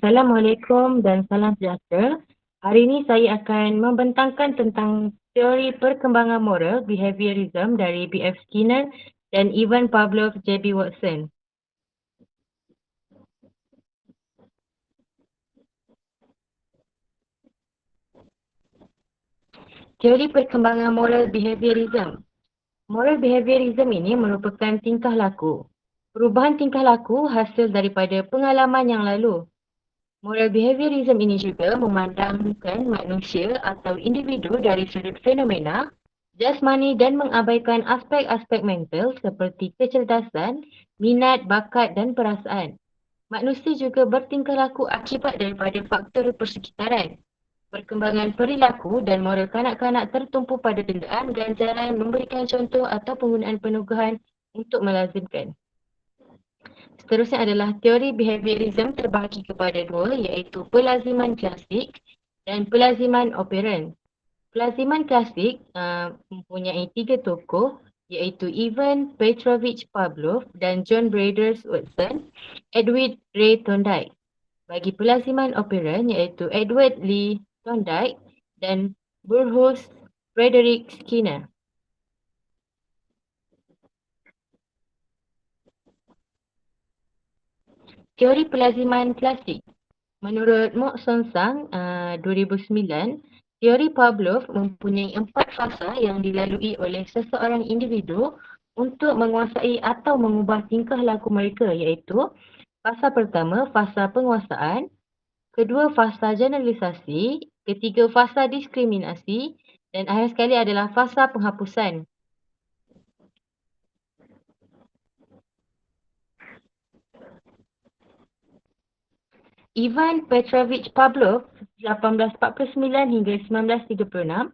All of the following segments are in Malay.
Assalamualaikum dan salam sejahtera. Hari ini saya akan membentangkan tentang teori perkembangan moral behaviorism dari B.F. Skinner dan Ivan Pavlov J.B. Watson. Teori perkembangan moral behaviorism. Moral behaviorism ini merupakan tingkah laku. Perubahan tingkah laku hasil daripada pengalaman yang lalu. Moral behaviorism ini juga memandangkan manusia atau individu dari sudut fenomena, jasmani dan mengabaikan aspek-aspek mental seperti kecerdasan, minat, bakat dan perasaan. Manusia juga bertingkah laku akibat daripada faktor persekitaran. Perkembangan perilaku dan moral kanak-kanak tertumpu pada dendaan, ganjaran, memberikan contoh atau penggunaan penugahan untuk melazimkan. Seterusnya adalah teori behaviorism terbahagi kepada dua, iaitu pelaziman klasik dan pelaziman operan. Pelaziman klasik mempunyai tiga tokoh, iaitu Ivan Petrovich Pavlov dan John Braiders Watson, Edward Ray Thorndike. Bagi pelaziman operan, iaitu Edward Lee Thorndike dan Burrhus Frederick Skinner. Teori pelaziman klasik. Menurut Mok Son Sang 2009, teori Pavlov mempunyai 4 fasa yang dilalui oleh seseorang individu untuk menguasai atau mengubah tingkah laku mereka, iaitu fasa pertama, fasa penguasaan, kedua, fasa generalisasi, ketiga, fasa diskriminasi dan akhir sekali adalah fasa penghapusan. Ivan Petrovich Pavlov 1849 hingga 1936,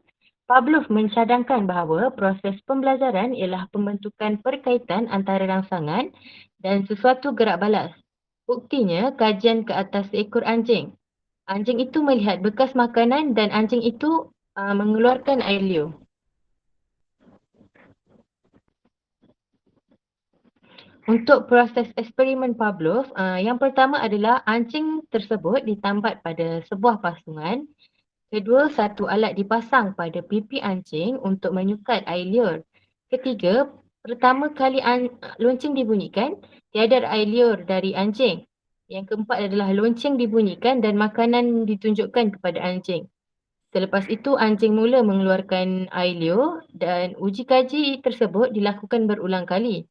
Pavlov mencadangkan bahawa proses pembelajaran ialah pembentukan perkaitan antara rangsangan dan sesuatu gerak balas. Buktinya, kajian ke atas seekor anjing. Anjing itu melihat bekas makanan dan anjing itu mengeluarkan air liur. Untuk proses eksperimen Pavlov, yang pertama adalah anjing tersebut ditambat pada sebuah pasungan. Kedua, satu alat dipasang pada pipi anjing untuk menyukat air liur. Ketiga, pertama kali lonceng dibunyikan, tiada air liur dari anjing. Yang keempat adalah lonceng dibunyikan dan makanan ditunjukkan kepada anjing. Selepas itu, anjing mula mengeluarkan air liur dan uji kaji tersebut dilakukan berulang kali.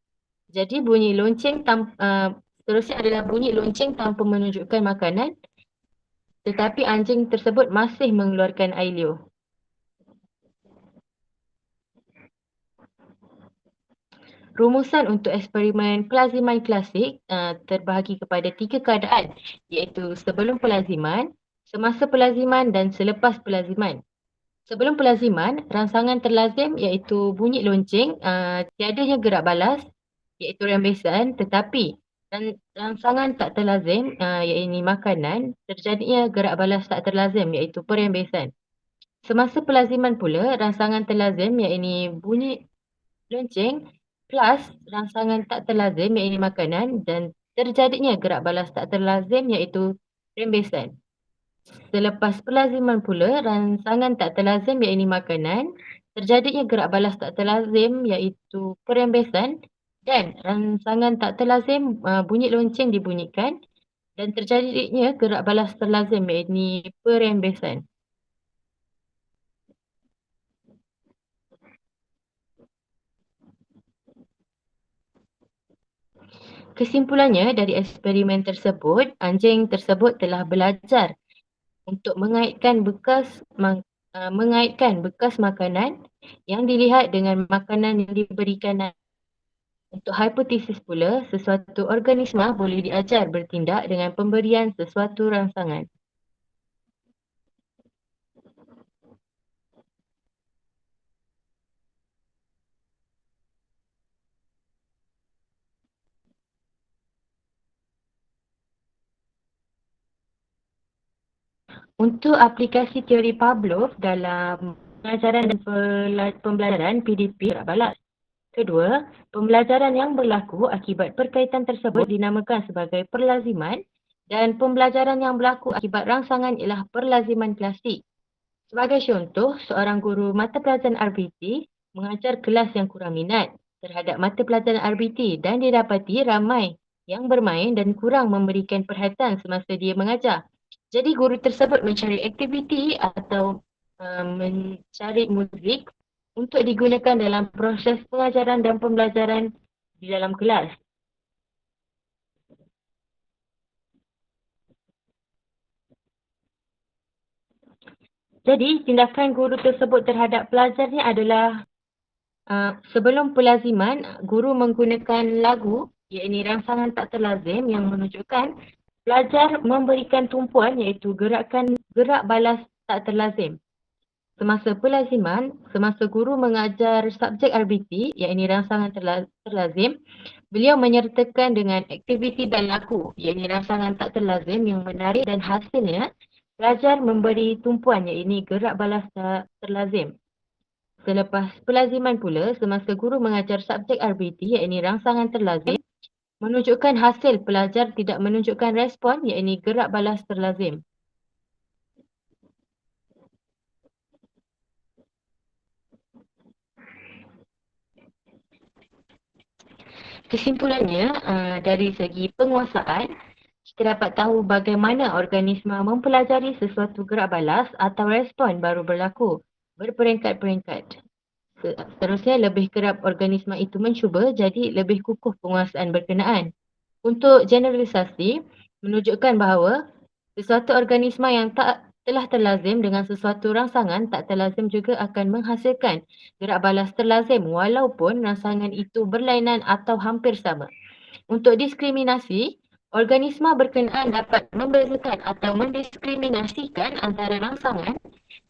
Jadi bunyi lonceng seterusnya adalah bunyi lonceng tanpa menunjukkan makanan, tetapi anjing tersebut masih mengeluarkan air liur. Rumusan untuk eksperimen pelaziman klasik terbahagi kepada 3 keadaan, iaitu sebelum pelaziman, semasa pelaziman dan selepas pelaziman. Sebelum pelaziman, rangsangan terlazim iaitu bunyi lonceng, tiadanya gerak balas iaitu rembesan, tetapi rangsangan tak terlazim iaitu makanan, terjadinya gerak balas tak terlazim iaitu perembesan. Semasa pelaziman pula, rangsangan terlazim iaitu bunyi lonceng plus rangsangan tak terlazim iaitu makanan dan terjadinya gerak balas tak terlazim iaitu rembesan. Selepas pelaziman pula, rangsangan tak terlazim iaitu makanan, terjadinya gerak balas tak terlazim iaitu perembesan dan rangsangan tak terlazim bunyi lonceng dibunyikan dan terjadinya gerak balas terlazim iaitu perembesan. Kesimpulannya, dari eksperimen tersebut, anjing tersebut telah belajar untuk mengaitkan bekas makanan yang dilihat dengan makanan yang diberikan. Untuk hipotesis pula, sesuatu organisma boleh diajar bertindak dengan pemberian sesuatu rangsangan. Untuk aplikasi teori Pavlov dalam pengajaran dan pembelajaran PDP gerak balas. Kedua, pembelajaran yang berlaku akibat perkaitan tersebut dinamakan sebagai perlaziman Dan pembelajaran yang berlaku akibat rangsangan ialah perlaziman klasik. Sebagai contoh, seorang guru mata pelajaran RBT mengajar kelas yang kurang minat terhadap mata pelajaran RBT dan didapati ramai yang bermain dan kurang memberikan perhatian semasa dia mengajar. Jadi guru tersebut mencari aktiviti atau mencari muzik untuk digunakan dalam proses pengajaran dan pembelajaran di dalam kelas. Jadi, tindakan guru tersebut terhadap pelajarnya adalah sebelum pelaziman, guru menggunakan lagu, iaitu rangsangan tak terlazim yang menunjukkan pelajar memberikan tumpuan iaitu gerakan gerak balas tak terlazim. Semasa pelaziman, semasa guru mengajar subjek RBT, iaitu rangsangan terlazim, beliau menyertakan dengan aktiviti dan lagu, iaitu rangsangan tak terlazim yang menarik dan hasilnya pelajar memberi tumpuan iaitu gerak balas tak terlazim. Selepas pelaziman pula, semasa guru mengajar subjek RBT iaitu rangsangan terlazim, menunjukkan hasil pelajar tidak menunjukkan respon iaitu gerak balas terlazim. Kesimpulannya, dari segi penguasaan, kita dapat tahu bagaimana organisma mempelajari sesuatu gerak balas atau respon baru berlaku berperingkat-peringkat. Seterusnya, lebih kerap organisma itu mencuba, jadi lebih kukuh penguasaan berkenaan. Untuk generalisasi, menunjukkan bahawa sesuatu organisma yang telah terlazim dengan sesuatu rangsangan tak terlazim juga akan menghasilkan gerak balas terlazim walaupun rangsangan itu berlainan atau hampir sama. Untuk diskriminasi, organisma berkenaan dapat membezakan atau mendiskriminasikan antara rangsangan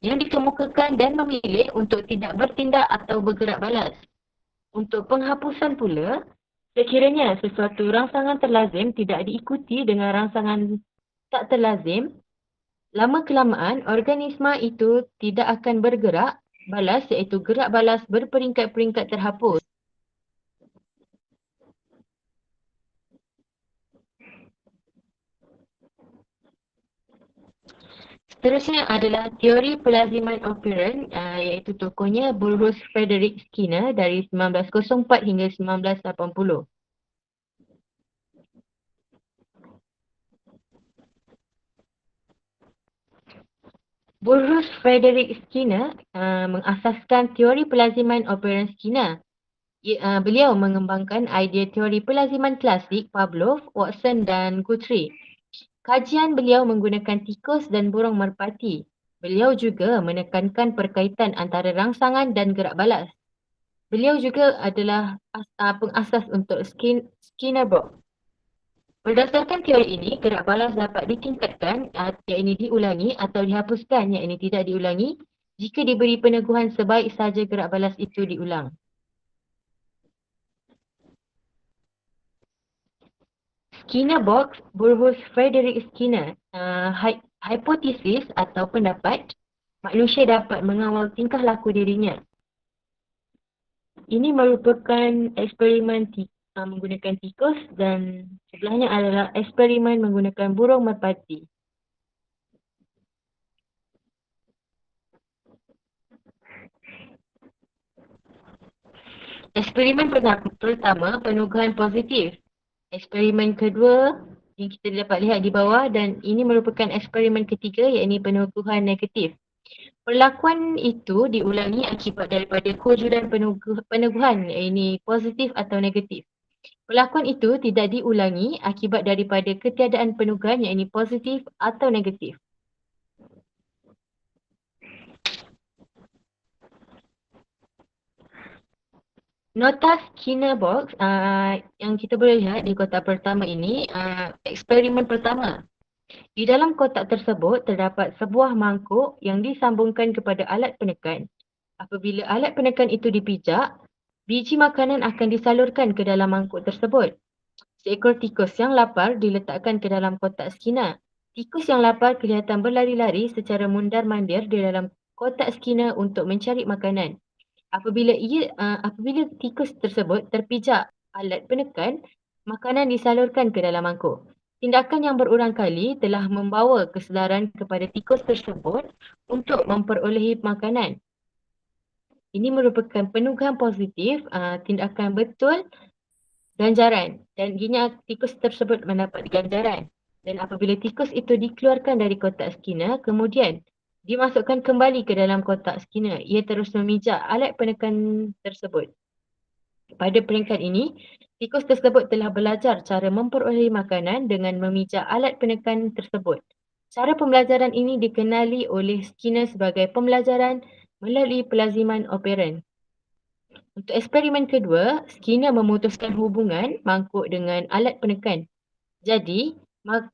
yang dikemukakan dan memilih untuk tidak bertindak atau bergerak balas. Untuk penghapusan pula, sekiranya sesuatu rangsangan terlazim tidak diikuti dengan rangsangan tak terlazim, lama-kelamaan organisma itu tidak akan bergerak balas iaitu gerak balas berperingkat-peringkat terhapus. Seterusnya adalah teori pelaziman operan iaitu tokohnya Burrhus Frederick Skinner dari 1904 hingga 1980. Burrhus Frederick Skinner mengasaskan teori pelaziman operan Skinner. Beliau mengembangkan idea teori pelaziman klasik Pavlov, Watson dan Guthrie. Kajian beliau menggunakan tikus dan burung merpati. Beliau juga menekankan perkaitan antara rangsangan dan gerak balas. Beliau juga adalah pengasas untuk Skinner box. Berdasarkan teori ini, gerak balas dapat ditingkatkan, iaitu diulangi atau dihapuskan, iaitu tidak diulangi, jika diberi peneguhan sebaik sahaja gerak balas itu diulang. Skinner box, Burrhus Frederick Skinner, hipotesis atau pendapat manusia dapat mengawal tingkah laku dirinya. Ini merupakan eksperimen menggunakan tikus dan sebelahnya adalah eksperimen menggunakan burung merpati. Eksperimen pertama, penugahan positif. Eksperimen kedua yang kita dapat lihat di bawah dan ini merupakan eksperimen ketiga iaitu penugahan negatif. Perlakuan itu diulangi akibat daripada kewujudan peneguhan iaitu positif atau negatif. Perlakuan itu tidak diulangi akibat daripada ketiadaan penugahan iaitu positif atau negatif. Nota Skinner box yang kita boleh lihat di kotak pertama ini, eksperimen pertama. Di dalam kotak tersebut terdapat sebuah mangkuk yang disambungkan kepada alat penekan. Apabila alat penekan itu dipijak, biji makanan akan disalurkan ke dalam mangkuk tersebut. Seekor tikus yang lapar diletakkan ke dalam kotak Skinner. Tikus yang lapar kelihatan berlari-lari secara mundar-mandir di dalam kotak Skinner untuk mencari makanan. Apabila tikus tersebut terpijak alat penekan, makanan disalurkan ke dalam mangkuk. Tindakan yang berulang kali telah membawa kesedaran kepada tikus tersebut untuk memperolehi makanan. Ini merupakan penugahan positif, tindakan betul ganjaran dan ianya tikus tersebut mendapat ganjaran. Dan apabila tikus itu dikeluarkan dari kotak Skinner, kemudian dimasukkan kembali ke dalam kotak Skinner, ia terus memijak alat penekan tersebut. Pada peringkat ini, tikus tersebut telah belajar cara memperolehi makanan dengan memijak alat penekan tersebut. Cara pembelajaran ini dikenali oleh Skinner sebagai pembelajaran melalui pelaziman operan. Untuk eksperimen kedua, Skinner memutuskan hubungan mangkuk dengan alat penekan. Jadi,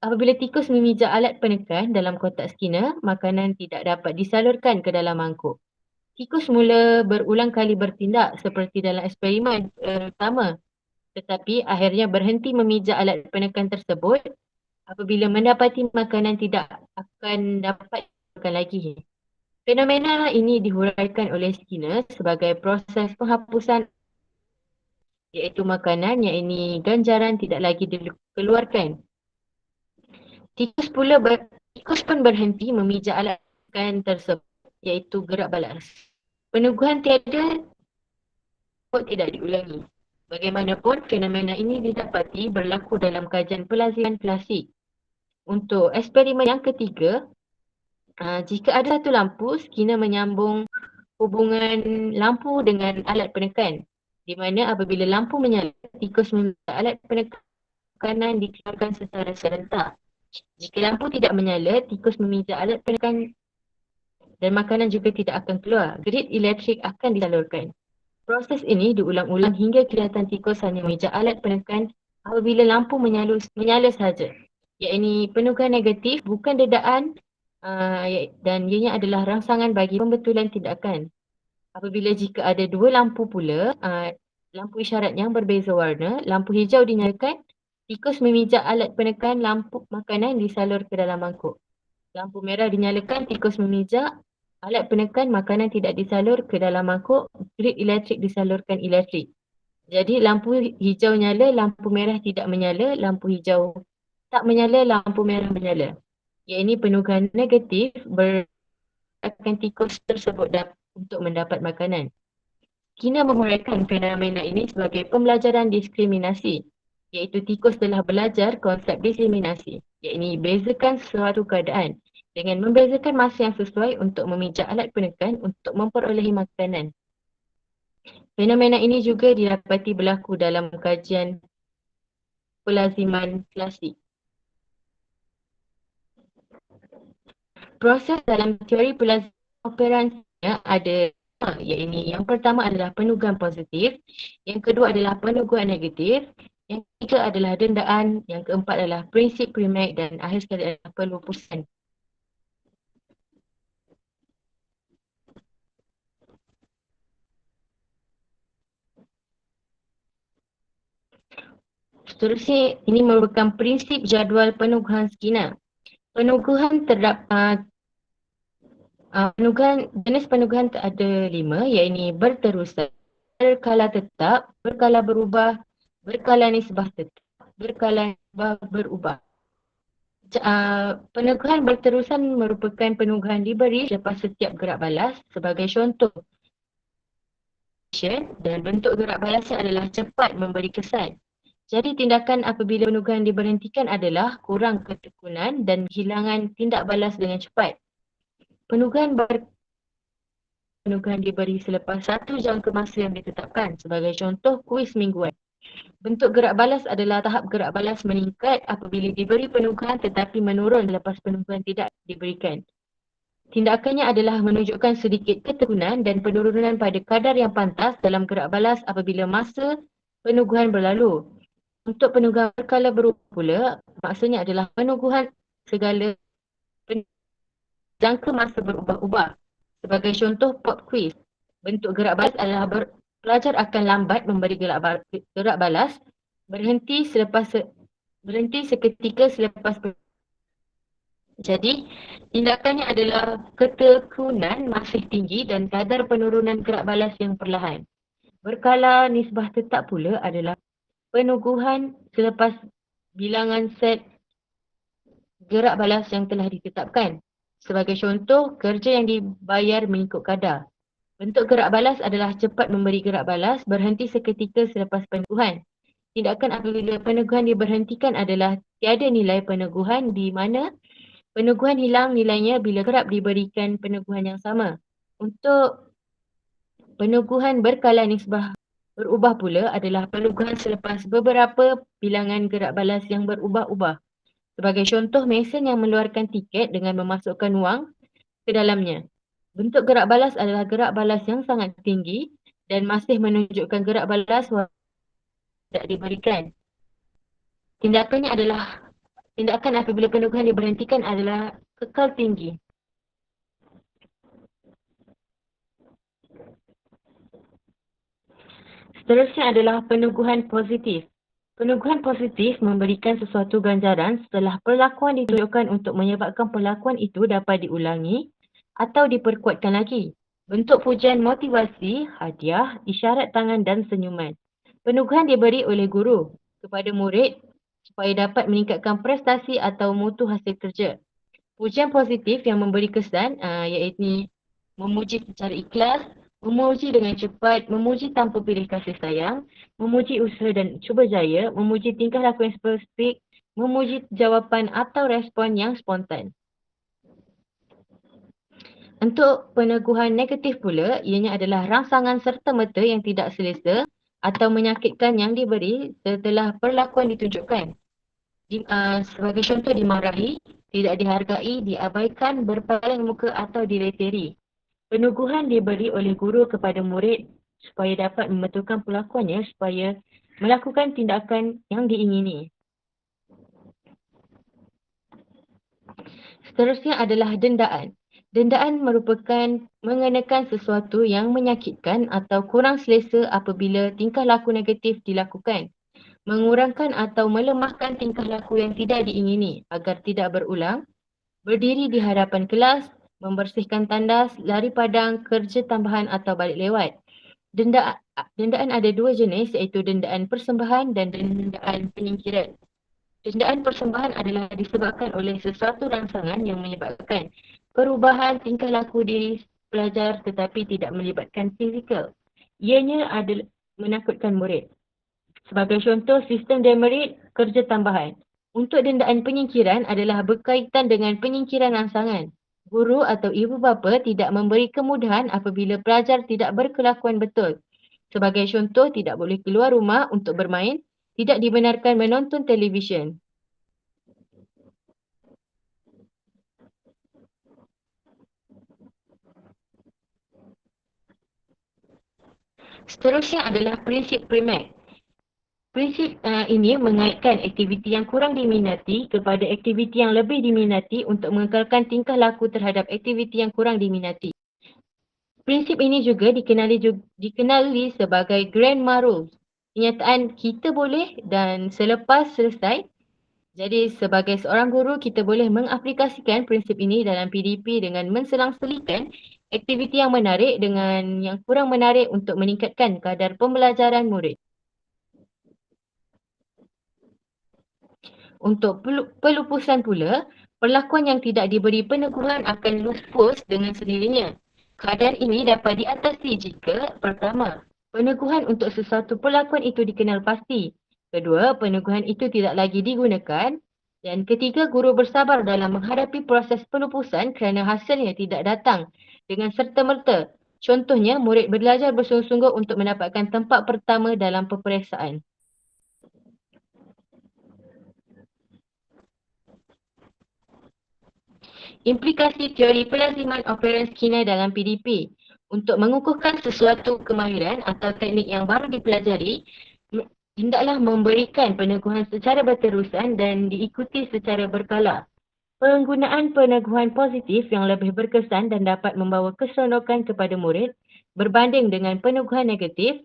apabila tikus memijak alat penekan dalam kotak Skinner, makanan tidak dapat disalurkan ke dalam mangkuk. Tikus mula berulang kali bertindak seperti dalam eksperimen pertama, tetapi akhirnya berhenti memijak alat penekan tersebut apabila mendapati makanan tidak akan dapat dimakan lagi. Fenomena ini dihuraikan oleh Skinner sebagai proses penghapusan, iaitu makanan yang ini ganjaran tidak lagi dikeluarkan. Tikus pun berhenti memijak alat penekan tersebut, iaitu gerak balas. Penugahan tiada tidak diulangi. Bagaimanapun, fenomena ini didapati berlaku dalam kajian pelaziman klasik. Untuk eksperimen yang ketiga, jika ada satu lampu, Skinner menyambung hubungan lampu dengan alat penekan, di mana apabila lampu menyala, tikus meminta alat penekanan dikeluarkan secara serentak. Jika lampu tidak menyala, tikus meminta alat penekan dan makanan juga tidak akan keluar. Grid elektrik akan disalurkan. Proses ini diulang-ulang hingga kelihatan tikus hanya memijak alat penekan apabila lampu menyala sahaja. Iaitu penugahan negatif bukan dedaan dan ianya adalah rangsangan bagi pembetulan tindakan. Apabila jika ada dua lampu pula, lampu isyarat yang berbeza warna, lampu hijau dinyalakan, tikus memijak alat penekan, lampu makanan disalur ke dalam mangkuk. Lampu merah dinyalakan, tikus memijak alat penekan, makanan tidak disalur ke dalam mangkuk, grid elektrik disalurkan elektrik. Jadi lampu hijau nyala, lampu merah tidak menyala, lampu hijau tak menyala, lampu merah menyala. Iaitu penugahan negatif akan tikus tersebut untuk mendapat makanan. Skinner menguraikan fenomena ini sebagai pembelajaran diskriminasi, iaitu tikus telah belajar konsep diskriminasi, iaitu bezakan suatu keadaan dengan membezakan masa yang sesuai untuk memijak alat penekan untuk memperolehi makanan. Fenomena ini juga didapati berlaku dalam kajian pelaziman klasik. Proses dalam teori pelaziman operansinya ada, iaitu yang pertama adalah penugahan positif, yang kedua adalah penugahan negatif, yang ketiga adalah dendaan, yang keempat adalah prinsip primat dan akhir sekali adalah pelupusan. Seterusnya, ini merupakan prinsip jadual penugahan Skinner. Jenis penugahan ada 5, iaitu berterusan, berkala tetap, berkala berubah, berkala nisbah tetap, berkala nisbah berubah. Penugahan berterusan merupakan penugahan diberi selepas setiap gerak balas. Sebagai contoh, dan bentuk gerak balasnya adalah cepat memberi kesan. Jadi tindakan apabila penugahan diberhentikan adalah kurang ketekunan dan kehilangan tindak balas dengan cepat. Penugahan diberi selepas 1 jangka masa yang ditetapkan. Sebagai contoh, kuis mingguan. Bentuk gerak balas adalah tahap gerak balas meningkat apabila diberi penugahan tetapi menurun selepas penugahan tidak diberikan. Tindakannya adalah menunjukkan sedikit ketekunan dan penurunan pada kadar yang pantas dalam gerak balas apabila masa penugahan berlalu. Untuk penugahan berkala berubah pula, maksudnya adalah penugahan segala jangka masa berubah-ubah. Sebagai contoh, pop quiz. Bentuk gerak balas adalah pelajar akan lambat memberi gerak balas, berhenti seketika selepas. Jadi, tindakannya adalah ketekunan masih tinggi dan kadar penurunan gerak balas yang perlahan. Berkala nisbah tetap pula adalah penugahan selepas bilangan set gerak balas yang telah ditetapkan. Sebagai contoh, kerja yang dibayar mengikut kadar. Bentuk gerak balas adalah cepat memberi gerak balas, berhenti seketika selepas peneguhan. Tindakan apabila peneguhan diberhentikan adalah tiada nilai peneguhan di mana peneguhan hilang nilainya bila kerap diberikan peneguhan yang sama. Untuk peneguhan berkala nisbah berubah pula adalah peneguhan selepas beberapa bilangan gerak balas yang berubah-ubah. Sebagai contoh, mesin yang mengeluarkan tiket dengan memasukkan wang ke dalamnya. Bentuk gerak balas adalah gerak balas yang sangat tinggi dan masih menunjukkan gerak balas walaupun tidak diberikan. Tindakan apabila peneguhan diberhentikan adalah kekal tinggi. Seterusnya adalah peneguhan positif. Peneguhan positif memberikan sesuatu ganjaran setelah perlakuan ditunjukkan untuk menyebabkan perlakuan itu dapat diulangi atau diperkuatkan lagi. Bentuk pujian motivasi, hadiah, isyarat tangan dan senyuman. Peneguhan diberi oleh guru kepada murid supaya dapat meningkatkan prestasi atau mutu hasil kerja. Pujian positif yang memberi kesan iaitu memuji secara ikhlas, memuji dengan cepat, memuji tanpa pilih kasih sayang, memuji usaha dan cuba jaya, memuji tingkah laku yang spesifik, memuji jawapan atau respon yang spontan. Untuk peneguhan negatif pula, ianya adalah rangsangan serta-merta yang tidak selesa atau menyakitkan yang diberi setelah perlakuan ditunjukkan. Sebagai contoh, dimarahi, tidak dihargai, diabaikan, berpaling muka atau dileteri. Peneguhan diberi oleh guru kepada murid supaya dapat membetulkan perlakuannya supaya melakukan tindakan yang diingini. Seterusnya adalah dendaan. Dendaan merupakan mengenakan sesuatu yang menyakitkan atau kurang selesa apabila tingkah laku negatif dilakukan. Mengurangkan atau melemahkan tingkah laku yang tidak diingini agar tidak berulang, berdiri di hadapan kelas, membersihkan tandas, lari padang, kerja tambahan atau balik lewat. Dendaan ada dua jenis iaitu dendaan persembahan dan dendaan penyingkiran. Dendaan persembahan adalah disebabkan oleh sesuatu rangsangan yang menyebabkan perubahan tingkah laku diri pelajar tetapi tidak melibatkan fizikal. Ianya adalah menakutkan murid. Sebagai contoh, sistem demerit kerja tambahan. Untuk dendaan penyingkiran adalah berkaitan dengan penyingkiran rangsangan. Guru atau ibu bapa tidak memberi kemudahan apabila pelajar tidak berkelakuan betul. Sebagai contoh, tidak boleh keluar rumah untuk bermain, tidak dibenarkan menonton televisyen. Seterusnya adalah prinsip primat. Prinsip ini mengaitkan aktiviti yang kurang diminati kepada aktiviti yang lebih diminati untuk mengekalkan tingkah laku terhadap aktiviti yang kurang diminati. Prinsip ini juga dikenali sebagai Grandma Rules. Kenyataan kita boleh dan selepas selesai. Jadi sebagai seorang guru, kita boleh mengaplikasikan prinsip ini dalam PDP dengan menselang-selikan aktiviti yang menarik dengan yang kurang menarik untuk meningkatkan kadar pembelajaran murid. Untuk pelupusan pula, perlakuan yang tidak diberi peneguhan akan lupus dengan sendirinya. Keadaan ini dapat diatasi jika pertama, peneguhan untuk sesuatu perlakuan itu dikenal pasti. Kedua, peneguhan itu tidak lagi digunakan. Dan ketiga, guru bersabar dalam menghadapi proses pelupusan kerana hasilnya tidak datang dengan serta-merta. Contohnya, murid belajar bersungguh-sungguh untuk mendapatkan tempat pertama dalam peperiksaan. Implikasi teori pelaziman operan Skinner dalam PDP. Untuk mengukuhkan sesuatu kemahiran atau teknik yang baru dipelajari, hendaklah memberikan peneguhan secara berterusan dan diikuti secara berkala. Penggunaan peneguhan positif yang lebih berkesan dan dapat membawa keseronokan kepada murid berbanding dengan peneguhan negatif,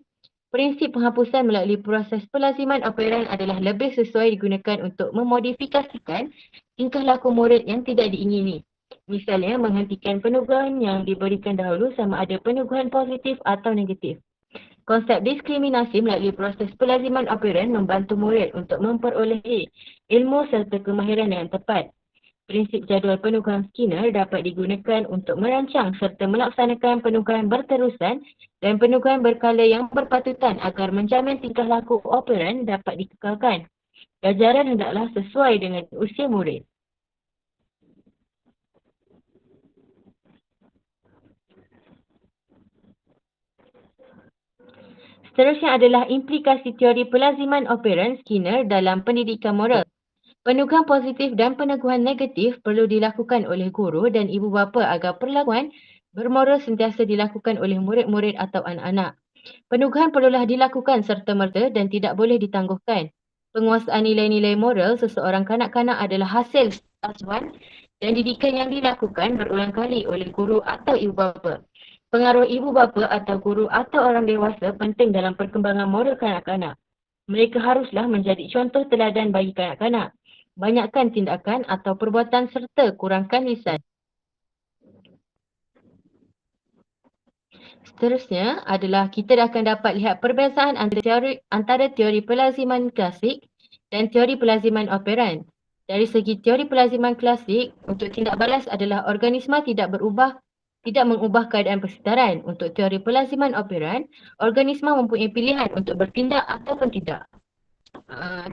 prinsip penghapusan melalui proses pelaziman operan adalah lebih sesuai digunakan untuk memodifikasikan tingkah laku murid yang tidak diingini. Misalnya, menghentikan peneguhan yang diberikan dahulu sama ada peneguhan positif atau negatif. Konsep diskriminasi melalui proses pelaziman operan membantu murid untuk memperolehi ilmu serta kemahiran yang tepat. Prinsip jadual penugahan Skinner dapat digunakan untuk merancang serta melaksanakan penugahan berterusan dan penugahan berkala yang berpatutan agar menjamin tingkah laku operan dapat dikekalkan. Ganjaran hendaklah sesuai dengan usia murid. Seterusnya adalah implikasi teori pelaziman operan Skinner dalam pendidikan moral. Penugahan positif dan peneguhan negatif perlu dilakukan oleh guru dan ibu bapa agar perlakuan bermoral sentiasa dilakukan oleh murid-murid atau anak-anak. Penugahan perlulah dilakukan serta-merta dan tidak boleh ditangguhkan. Penguasaan nilai-nilai moral seseorang kanak-kanak adalah hasil asuhan dan didikan yang dilakukan berulang kali oleh guru atau ibu bapa. Pengaruh ibu bapa atau guru atau orang dewasa penting dalam perkembangan moral kanak-kanak. Mereka haruslah menjadi contoh teladan bagi kanak-kanak. Banyakkan tindakan atau perbuatan serta kurangkan lisan. Seterusnya adalah kita akan dapat lihat perbezaan antara teori pelaziman klasik dan teori pelaziman operan. Dari segi teori pelaziman klasik, untuk tindak balas adalah organisma tidak mengubah keadaan persekitaran. Untuk teori pelaziman operan, organisma mempunyai pilihan untuk bertindak ataupun tidak.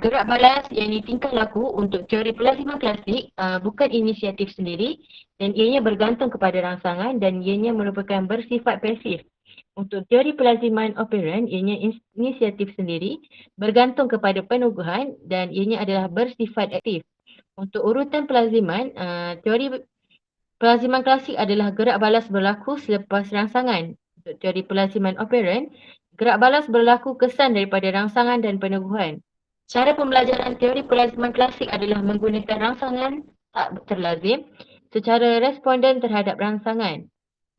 Gerak balas yang tingkah laku untuk teori pelaziman klasik bukan inisiatif sendiri dan ianya bergantung kepada rangsangan dan ianya merupakan bersifat pasif. Untuk teori pelaziman operan, ianya inisiatif sendiri, bergantung kepada penugahan dan ianya adalah bersifat aktif. Untuk urutan pelaziman, teori pelaziman klasik adalah gerak balas berlaku selepas rangsangan. Untuk teori pelaziman operan, gerak balas berlaku kesan daripada rangsangan dan penugahan. Cara pembelajaran teori pelaziman klasik adalah menggunakan rangsangan tak terlazim secara responden terhadap rangsangan.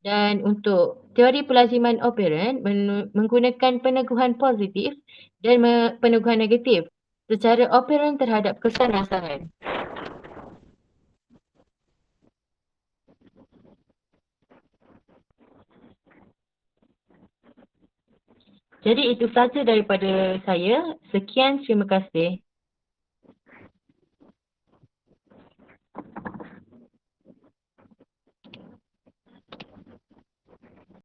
Dan untuk teori pelaziman operan menggunakan peneguhan positif dan peneguhan negatif secara operan terhadap kesan rangsangan. Jadi itu sahaja daripada saya. Sekian, terima kasih.